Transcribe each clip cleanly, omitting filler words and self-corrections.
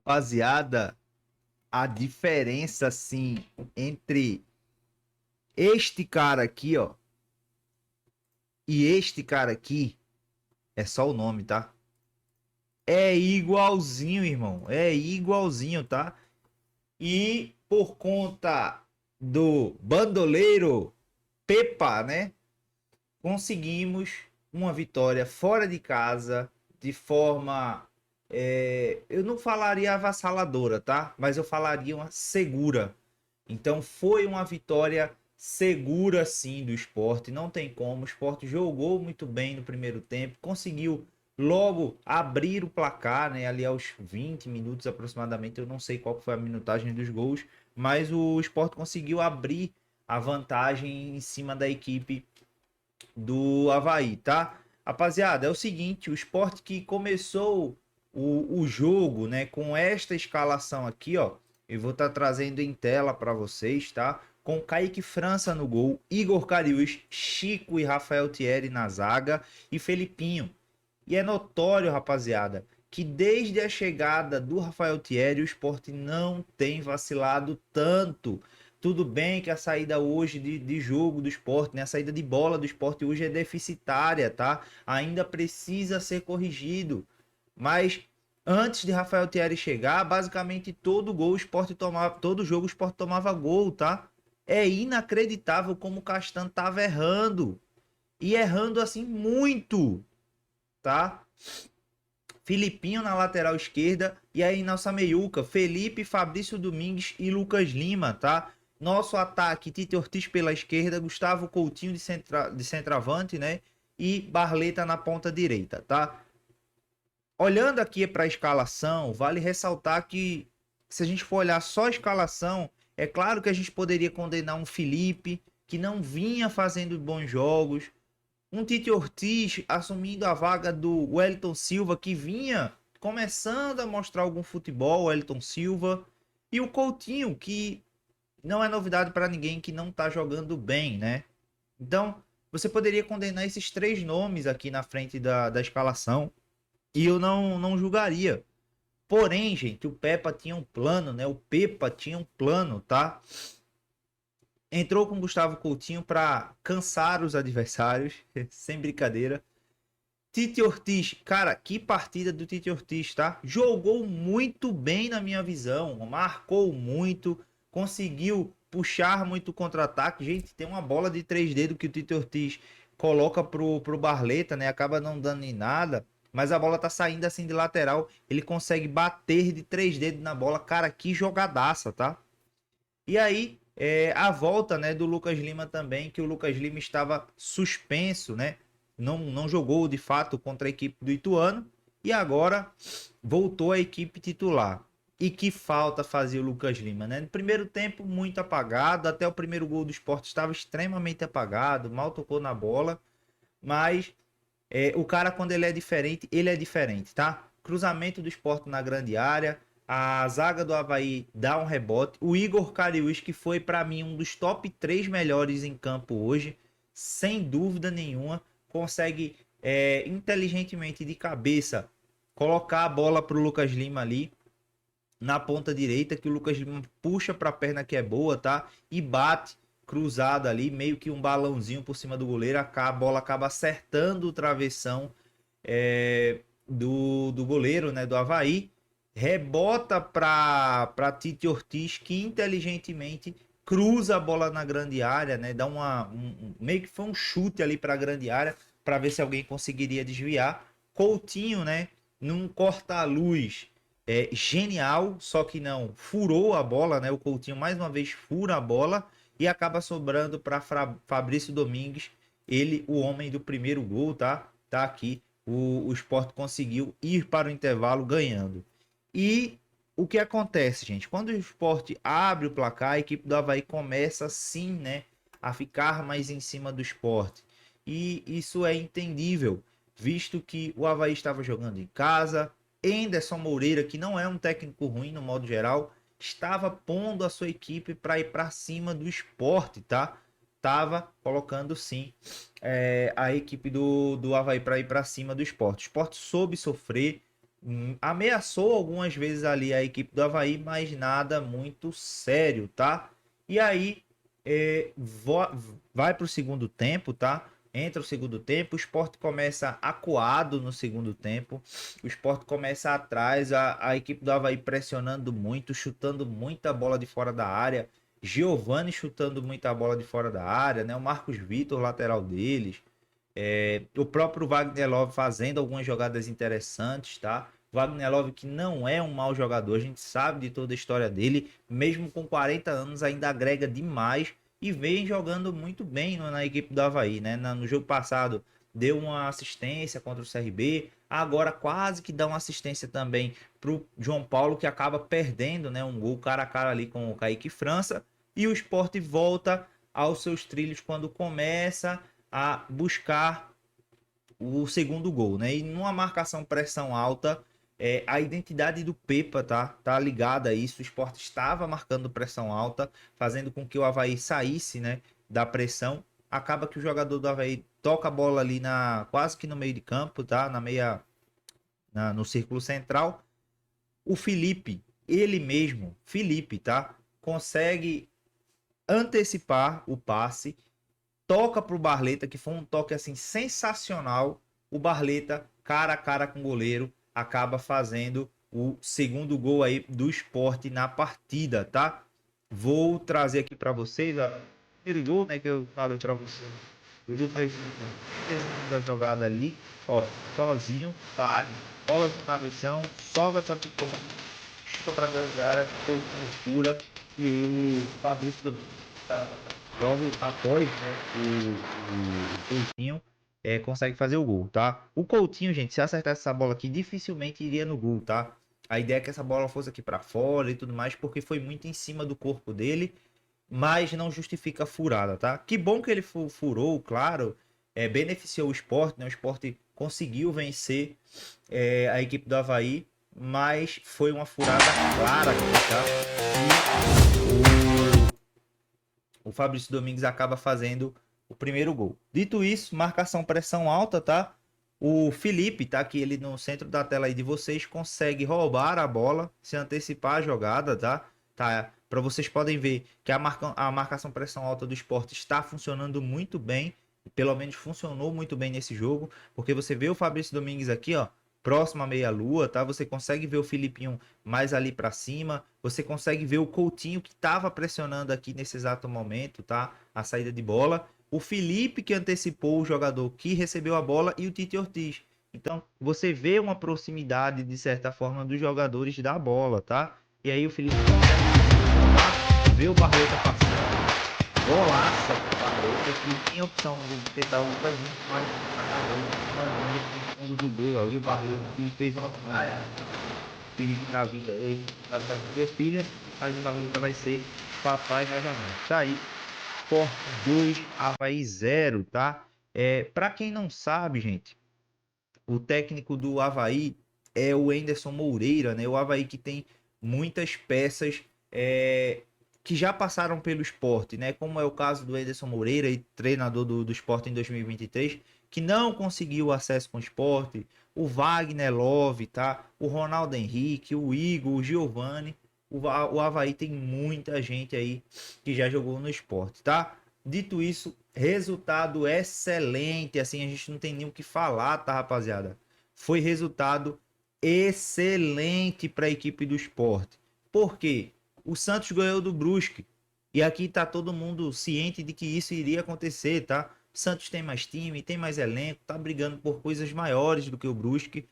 Rapaziada, a diferença assim entre este cara aqui, ó, e este cara aqui é só o nome, tá? É igualzinho, irmão. É igualzinho, tá? E por conta do bandoleiro Pepa, né? Conseguimos uma vitória fora de casa de forma, eu não falaria avassaladora, tá? Mas eu falaria uma segura. Então foi uma vitória segura sim do Sport, não tem como. O Sport jogou muito bem no primeiro tempo, conseguiu logo abrir o placar, né, ali aos 20 minutos aproximadamente. Eu não sei qual foi a minutagem dos gols, mas o Sport conseguiu abrir a vantagem em cima da equipe do Avaí, tá? Rapaziada, é o seguinte, o Sport que começou o jogo, né, com esta escalação aqui, ó, eu vou estar trazendo em tela para vocês, tá? Com Kaique França no gol, Igor Cariús, Chico e Rafael Thierry na zaga e Felipinho. E é notório, rapaziada, que desde a chegada do Rafael Thierry, o Sport não tem vacilado tanto. Tudo bem que a saída hoje de jogo do Sport, né? A saída de bola do Sport hoje é deficitária, tá? Ainda precisa ser corrigido. Mas antes de Rafael Thierry chegar, basicamente todo gol o Sport tomava, todo jogo o Sport tomava gol, tá? É inacreditável como o Castan tava errando. E errando assim muito, tá? Filipinho na lateral esquerda e aí nossa meiuca, Felipe, Fabrício Domingues e Lucas Lima, tá? Nosso ataque, Tite Ortiz pela esquerda, Gustavo Coutinho de centroavante, né? E Barleta na ponta direita, tá? Olhando aqui para a escalação, vale ressaltar que se a gente for olhar só a escalação, é claro que a gente poderia condenar um Felipe que não vinha fazendo bons jogos, um Tite Ortiz assumindo a vaga do Wellington Silva, que vinha começando a mostrar algum futebol, o Wellington Silva, e o Coutinho, que não é novidade para ninguém que não está jogando bem, né? Então, você poderia condenar esses três nomes aqui na frente da escalação, e eu não julgaria. Porém, gente, o Pepa tinha um plano, né? O Pepa tinha um plano, tá? Entrou com Gustavo Coutinho para cansar os adversários, sem brincadeira. Tite Ortiz, cara, que partida do Tite Ortiz, tá? Jogou muito bem na minha visão, marcou muito, conseguiu puxar muito contra-ataque. Gente, tem uma bola de 3 dedos que o Tite Ortiz coloca pro Barleta, né? Acaba não dando em nada, mas a bola tá saindo assim de lateral, ele consegue bater de 3 dedos na bola. Cara, que jogadaça, tá? E aí, a volta, né, do Lucas Lima também, que o Lucas Lima estava suspenso, né? Não jogou de fato contra a equipe do Ituano e agora voltou à equipe titular. E que falta fazia o Lucas Lima, né? No primeiro tempo, muito apagado, até o primeiro gol do Sport estava extremamente apagado, mal tocou na bola, mas o cara, quando ele é diferente, tá? Cruzamento do Sport na grande área, a zaga do Avaí dá um rebote. O Igor Cariús, que foi para mim um dos top 3 melhores em campo hoje, sem dúvida nenhuma, consegue inteligentemente de cabeça colocar a bola pro Lucas Lima ali na ponta direita, que o Lucas Lima puxa para a perna que é boa, tá? E bate cruzada ali, meio que um balãozinho por cima do goleiro, a bola acaba acertando o travessão do goleiro, né, do Avaí, rebota para Tite Ortiz, que inteligentemente cruza a bola na grande área, né, dá meio que foi um chute ali para a grande área para ver se alguém conseguiria desviar. Coutinho, né, num corta-luz genial, só que não furou a bola, né? O Coutinho mais uma vez fura a bola e acaba sobrando para Fabrício Domingues, ele, o homem do primeiro gol, tá? Tá aqui. O Sport conseguiu ir para o intervalo ganhando. E o que acontece, gente? Quando o Sport abre o placar, a equipe do Avaí começa sim, né, a ficar mais em cima do Sport. E isso é entendível, visto que o Avaí estava jogando em casa, Enderson Moreira, que não é um técnico ruim no modo geral, estava pondo a sua equipe para ir para cima do Sport, tá? Tava colocando sim a equipe do Avaí para ir para cima do Sport. O Sport soube sofrer, ameaçou algumas vezes ali a equipe do Avaí, mas nada muito sério, tá? E aí vai para o segundo tempo, tá? Entra o segundo tempo, o Sport começa acuado no segundo tempo, o Sport começa atrás, a equipe do Avaí pressionando muito, chutando muita bola de fora da área, Giovani chutando muita bola de fora da área, né? O Marcos Vitor, lateral deles, o próprio Wagner Love fazendo algumas jogadas interessantes, tá? Wagner Love que não é um mau jogador, a gente sabe de toda a história dele, mesmo com 40 anos ainda agrega demais e vem jogando muito bem na equipe do Avaí, né? No jogo passado deu uma assistência contra o CRB, agora quase que dá uma assistência também pro João Paulo que acaba perdendo, né? Um gol cara a cara ali com o Kaique França e o Sport volta aos seus trilhos quando começa a buscar o segundo gol, né? E numa marcação pressão alta, a identidade do Pepa tá ligada a isso. O Sport estava marcando pressão alta, fazendo com que o Avaí saísse, né, da pressão. Acaba que o jogador do Avaí toca a bola ali quase que no meio de campo, tá? No círculo central. O Felipe, ele mesmo, Felipe, tá? Consegue antecipar o passe, toca pro Barleta, que foi um toque assim sensacional. O Barleta, cara a cara com o goleiro, acaba fazendo o segundo gol aí do Sport na partida, tá? Vou trazer aqui para vocês, ó, o primeiro gol, né, que eu falo para vocês. O Gil fez da jogada ali, ó, sozinho, tá? Bola no travessão, sobe essa pipoca, chuta pra ganhar, foi loucura e o Fabrício tá, logo após, né, o Coutinho consegue fazer o gol, tá? O Coutinho, gente, se acertasse essa bola aqui, dificilmente iria no gol, tá? A ideia é que essa bola fosse aqui para fora e tudo mais, porque foi muito em cima do corpo dele, mas não justifica a furada, tá? Que bom que ele furou, claro, beneficiou o Sport, né? O Sport conseguiu vencer a equipe do Avaí, mas foi uma furada clara aqui, tá? O Fabrício Domingues acaba fazendo o primeiro gol. Dito isso, marcação pressão alta, tá? O Felipe, tá aqui ele no centro da tela aí de vocês, consegue roubar a bola, se antecipar a jogada, tá? Tá, para vocês podem ver que a marcação pressão alta do Sport está funcionando muito bem, pelo menos funcionou muito bem nesse jogo, porque você vê o Fabrício Domingues aqui, ó, próximo à meia-lua, tá? Você consegue ver o Filipinho mais ali para cima, você consegue ver o Coutinho que estava pressionando aqui nesse exato momento, tá? A saída de bola. O Felipe que antecipou o jogador que recebeu a bola e o Tite Ortiz. Então, você vê uma proximidade, de certa forma, dos jogadores da bola, tá? E aí o Felipe consegue ver o Barreto passando. Golaça do Barreto, que tinha opção de tentar um pra gente, mas acabou mandando do gol ali. O Barreto fez uma perigo na vida aí, na minha filha, mas o bagulho vai ser papai novamente. Tá aí, Sport 2, Avaí 0, tá? Pra quem não sabe, gente, o técnico do Avaí é o Enderson Moreira, né? O Avaí que tem muitas peças que já passaram pelo esporte, né? Como é o caso do Enderson Moreira, treinador do esporte em 2023, que não conseguiu acesso com o esporte, o Wagner Love, tá? O Ronaldo Henrique, o Igor, o Giovani. O Avaí tem muita gente aí que já jogou no esporte, tá? Dito isso, resultado excelente, assim, a gente não tem nem o que falar, tá, rapaziada? Foi resultado excelente para a equipe do Sport. Por quê? O Santos ganhou do Brusque. E aqui tá todo mundo ciente de que isso iria acontecer, tá? O Santos tem mais time, tem mais elenco, tá brigando por coisas maiores do que o Brusque.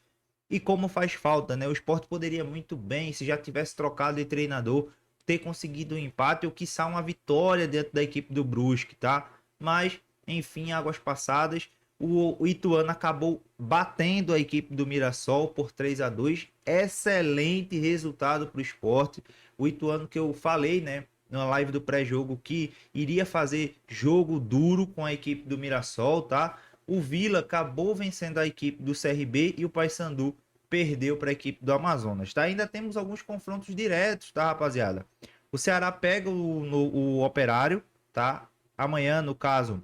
E como faz falta, né? O Sport poderia muito bem, se já tivesse trocado de treinador, ter conseguido um empate ou quiçá uma vitória dentro da equipe do Brusque, tá? Mas, enfim, águas passadas, o Ituano acabou batendo a equipe do Mirassol por 3-2. Excelente resultado para o Sport. O Ituano que eu falei, né? Na live do pré-jogo que iria fazer jogo duro com a equipe do Mirassol, tá? O Vila acabou vencendo a equipe do CRB e o Paysandu perdeu para a equipe do Amazonas, tá? Ainda temos alguns confrontos diretos, tá, rapaziada? O Ceará pega o Operário, tá? Amanhã, no caso,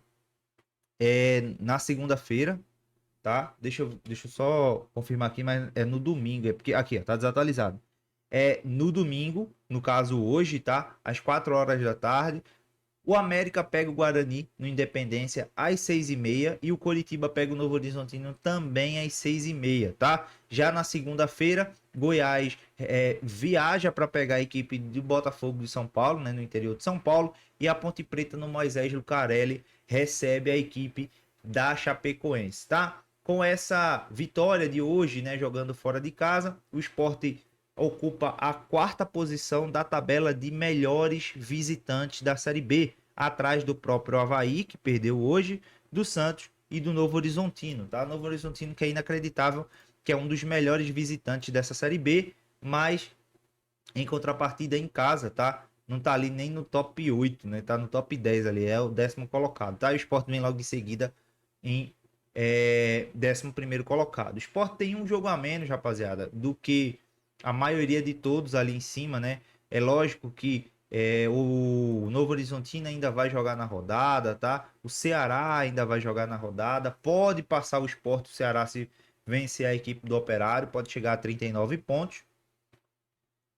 na segunda-feira. tá? Deixa eu só confirmar aqui, mas é no domingo, é porque aqui, ó, tá desatualizado. É no domingo, no caso hoje, tá? Às 4 horas da tarde. O América pega o Guarani no Independência às 6h30 e o Coritiba pega o Novo Horizontino também às 6h30, tá? Já na segunda-feira, Goiás viaja para pegar a equipe do Botafogo de São Paulo, né, no interior de São Paulo, e a Ponte Preta no Moisés Lucarelli recebe a equipe da Chapecoense, tá? Com essa vitória de hoje, né, jogando fora de casa, o Sport ocupa a 4ª posição da tabela de melhores visitantes da Série B, atrás do próprio Avaí, que perdeu hoje, do Santos e do Novo Horizontino, tá? Novo Horizontino que é inacreditável, que é um dos melhores visitantes dessa Série B, mas em contrapartida em casa, tá? Não tá ali nem no top 8, né? Tá no top 10 ali, é o 10º colocado, tá? E o Sport vem logo em seguida em 11º colocado. O Sport tem um jogo a menos, rapaziada, do que a maioria de todos ali em cima, né? É lógico que o Novo Horizontino ainda vai jogar na rodada, tá? O Ceará ainda vai jogar na rodada. Pode passar o Sport, o Ceará, se vencer a equipe do Operário, pode chegar a 39 pontos.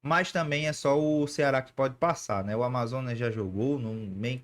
Mas também é só o Ceará que pode passar, né? O Amazonas já jogou,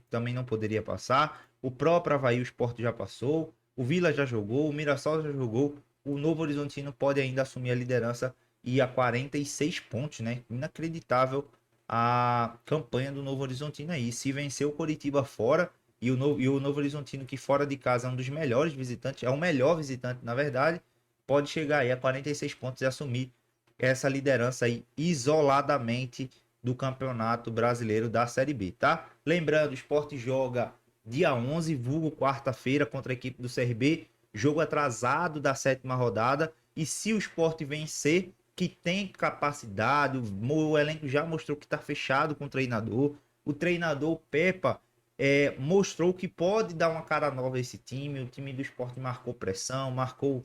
também não poderia passar. O próprio Avaí, o Sport já passou. O Vila já jogou, o Mirassol já jogou. O Novo Horizontino pode ainda assumir a liderança e a 46 pontos, né? Inacreditável a campanha do Novo Horizontino aí. Se vencer o Coritiba fora e o Novo Horizontino, que fora de casa é um dos melhores visitantes, é o melhor visitante, na verdade, pode chegar aí a 46 pontos e assumir essa liderança aí isoladamente do Campeonato Brasileiro da Série B, tá? Lembrando, o Sport joga dia 11, vulgo quarta-feira, contra a equipe do CRB, jogo atrasado da 7ª rodada, e se o Sport vencer, que tem capacidade, o elenco já mostrou que está fechado com o treinador Pepa mostrou que pode dar uma cara nova a esse time, o time do Sport marcou pressão, marcou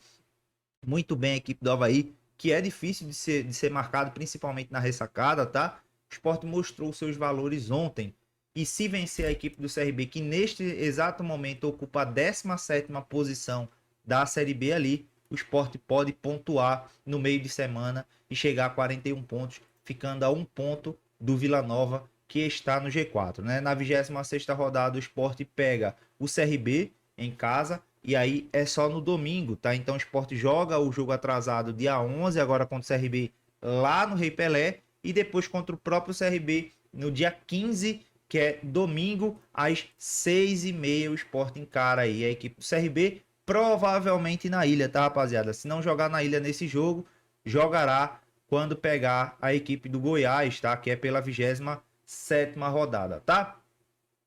muito bem a equipe do Avaí, que é difícil de ser marcado, principalmente na ressacada, tá? O Sport mostrou seus valores ontem, e se vencer a equipe do CRB, que neste exato momento ocupa a 17ª posição da Série B ali, o Sport pode pontuar no meio de semana e chegar a 41 pontos, ficando a 1 ponto do Vila Nova, que está no G4, né? Na 26ª rodada, o Sport pega o CRB em casa, e aí é só no domingo, tá? Então o Sport joga o jogo atrasado dia 11, agora contra o CRB lá no Rei Pelé, e depois contra o próprio CRB no dia 15, que é domingo, às 6h30, o Sport encara aí a equipe do CRB, provavelmente na ilha, tá, rapaziada? Se não jogar na ilha nesse jogo, jogará quando pegar a equipe do Goiás, tá? Que é pela 27ª rodada, tá?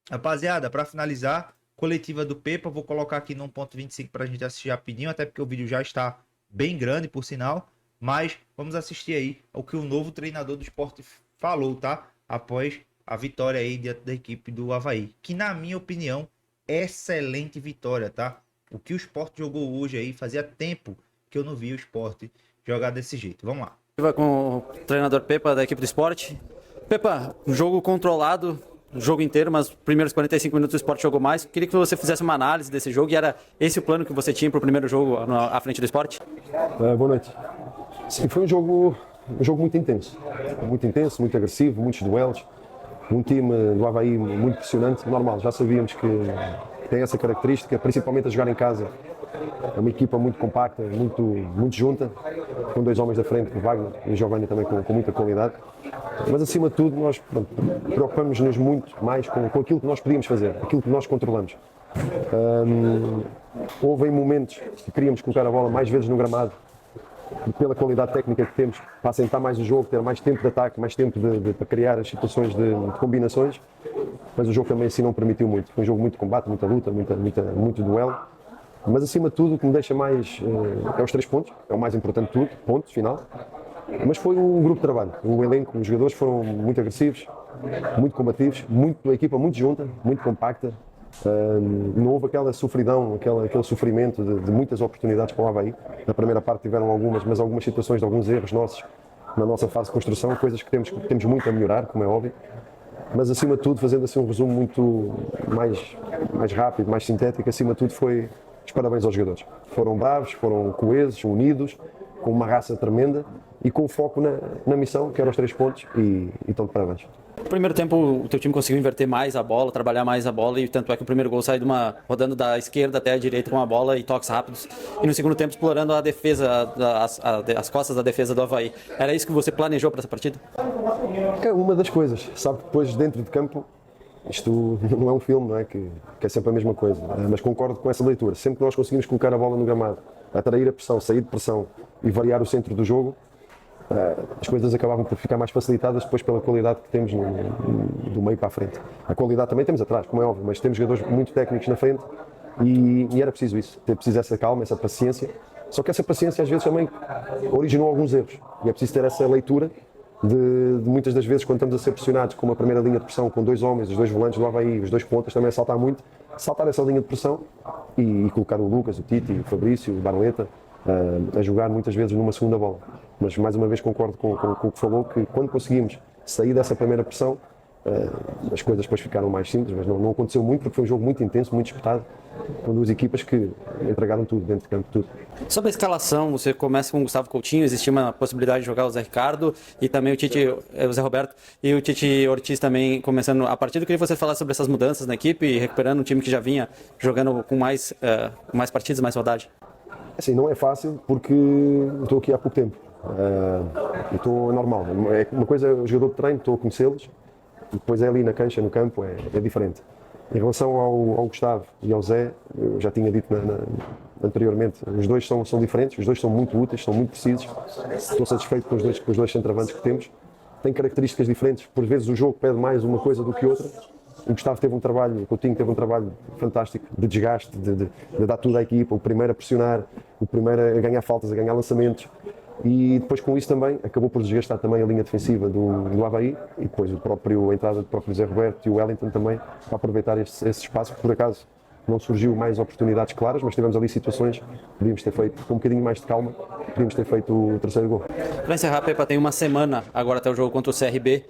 Rapaziada, para finalizar, coletiva do Pepa, vou colocar aqui no 1.25 pra gente assistir rapidinho, até porque o vídeo já está bem grande, por sinal, mas vamos assistir aí o que o novo treinador do Sport falou, tá? Após a vitória aí diante da equipe do Avaí, que na minha opinião, excelente vitória, tá? O que o Sport jogou hoje aí, fazia tempo que eu não vi o Sport jogar desse jeito. Vamos lá. Com o treinador Pepa da equipe do Sport. Pepa, um jogo controlado, o jogo inteiro, mas os primeiros 45 minutos o Sport jogou mais. Queria que você fizesse uma análise desse jogo, e era esse o plano que você tinha para o primeiro jogo à frente do Sport? Boa noite. Sim, foi um jogo muito intenso, muito agressivo, muitos duelos. Um time do Avaí muito impressionante, normal, já sabíamos que tem essa característica, principalmente a jogar em casa. É uma equipa muito compacta, muito junta, com 2 homens da frente, o Wagner e o Giovanni também com muita qualidade. Mas acima de tudo nós preocupamos-nos muito mais com aquilo que nós podíamos fazer, aquilo que nós controlamos. Houve momentos que queríamos colocar a bola mais vezes no gramado, pela qualidade técnica que temos, para assentar mais o jogo, ter mais tempo de ataque, mais tempo para criar as situações de combinações, mas o jogo também assim não permitiu muito. Foi um jogo muito combate, muita luta, muito duelo, mas acima de tudo o que me deixa mais é os 3 pontos, é o mais importante de tudo, ponto final. Mas foi um grupo de trabalho, o elenco, os jogadores foram muito agressivos, muito combativos, a equipa muito junta, muito compacta. Não houve aquela sofridão, aquele sofrimento de muitas oportunidades para o Avaí. Na primeira parte tiveram algumas situações de alguns erros nossos na nossa fase de construção, coisas que temos muito a melhorar, como é óbvio. Mas acima de tudo, fazendo assim um resumo muito mais rápido, mais sintético, acima de tudo foi os parabéns aos jogadores. Foram bravos, foram coesos, unidos, com uma raça tremenda e com foco na missão, que eram os 3 pontos, e estão de parabéns. No primeiro tempo, o teu time conseguiu inverter mais a bola, trabalhar mais a bola, e tanto é que o primeiro gol sai rodando da esquerda até a direita com a bola e toques rápidos. E no segundo tempo, explorando a defesa, as costas da defesa do Avaí. Era isso que você planejou para essa partida? É uma das coisas, sabe, depois dentro de campo, isto não é um filme, não é? Que é sempre a mesma coisa, mas concordo com essa leitura. Sempre que nós conseguimos colocar a bola no gramado, atrair a pressão, sair de pressão e variar o centro do jogo, as coisas acabavam por ficar mais facilitadas depois pela qualidade que temos do meio para a frente. A qualidade também temos atrás, como é óbvio, mas temos jogadores muito técnicos na frente e era preciso isso, ter preciso essa calma, essa paciência. Só que essa paciência às vezes também originou alguns erros e é preciso ter essa leitura de muitas das vezes quando estamos a ser pressionados com uma primeira linha de pressão, com 2 homens, os 2 volantes do Avaí, os 2 pontas também a saltar muito, saltar essa linha de pressão e colocar o Lucas, o Titi, o Fabrício, o Barleta a jogar muitas vezes numa segunda bola. Mas mais uma vez concordo com o que falou, que quando conseguimos sair dessa primeira pressão, as coisas depois ficaram mais simples, mas não aconteceu muito porque foi um jogo muito intenso, muito disputado, com 2 equipas que entregaram tudo, dentro de campo, tudo. Sobre a escalação, você começa com o Gustavo Coutinho, existia uma possibilidade de jogar o Zé Ricardo e também o Zé Roberto e o Tite Ortiz também começando a partida. Eu queria que você falasse sobre essas mudanças na equipe, recuperando um time que já vinha jogando com mais partidas, mais rodagem. Assim, não é fácil porque estou aqui há pouco tempo. Estou normal. É uma coisa é o jogador de treino, estou a conhecê-los, e depois é ali na cancha, no campo, é diferente. Em relação ao Gustavo e ao Zé, eu já tinha dito anteriormente, os dois são diferentes, os dois são muito úteis, são muito precisos. Estou satisfeito com os dois centroavantes que temos. Têm características diferentes, por vezes o jogo pede mais uma coisa do que outra. O Gustavo teve um trabalho, o Coutinho teve um trabalho fantástico de desgaste, de dar tudo à equipa, o primeiro a pressionar, o primeiro a ganhar faltas, a ganhar lançamentos. E depois com isso também acabou por desgastar também a linha defensiva do Avaí e depois a entrada do próprio Zé Roberto e o Wellington também para aproveitar esse espaço que por acaso não surgiu mais oportunidades claras, mas tivemos ali situações que podíamos ter feito com um bocadinho mais de calma, podíamos ter feito o terceiro gol. Para encerrar, Pepa, tem uma semana agora até o jogo contra o CRB,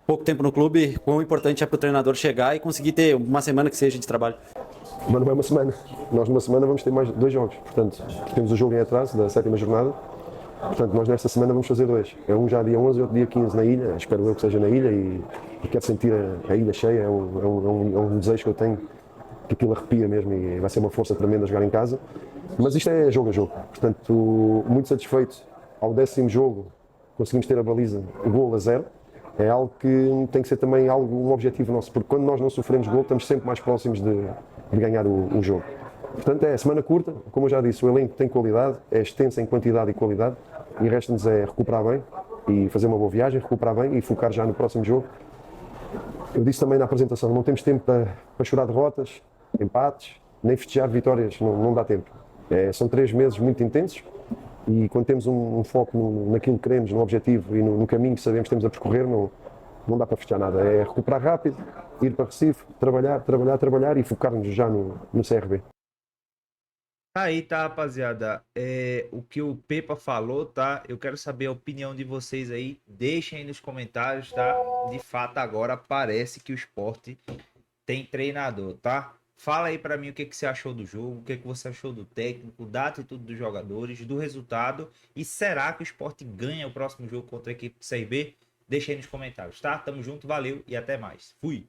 pouco tempo no clube, quão importante é para o treinador chegar e conseguir ter uma semana que seja de trabalho? Mas não é uma semana, nós numa semana vamos ter mais 2 jogos, portanto temos o jogo em atraso da 7ª jornada. Portanto, nós nesta semana vamos fazer 2. É um já dia 11 e outro dia 15 na ilha. Espero eu que seja na ilha e quero sentir a ilha cheia. É um desejo que eu tenho, que aquilo arrepia mesmo e vai ser uma força tremenda jogar em casa. Mas isto é jogo a jogo. Portanto, muito satisfeito. Ao 10º jogo conseguimos ter a baliza, o gol a 0. É algo que tem que ser também um objetivo nosso, porque quando nós não sofremos gol estamos sempre mais próximos de ganhar o jogo. Portanto, é semana curta, como eu já disse, o elenco tem qualidade, é extenso em quantidade e qualidade e resta-nos é recuperar bem e fazer uma boa viagem, recuperar bem e focar já no próximo jogo. Eu disse também na apresentação, não temos tempo para chorar derrotas, empates, nem festejar vitórias, não dá tempo. São 3 meses muito intensos e quando temos um foco naquilo que queremos, no objetivo e no caminho que sabemos que temos a percorrer, não dá para festejar nada. É recuperar rápido, ir para Recife, trabalhar e focar-nos já no CRB. Aí, tá, rapaziada, o que o Pepa falou, tá? Eu quero saber a opinião de vocês aí, deixem aí nos comentários, tá? De fato, agora parece que o Sport tem treinador, tá? Fala aí pra mim o que você achou do jogo, o que você achou do técnico, da atitude dos jogadores, do resultado, e será que o Sport ganha o próximo jogo contra a equipe do CRB? Deixa aí nos comentários, tá? Tamo junto, valeu e até mais. Fui!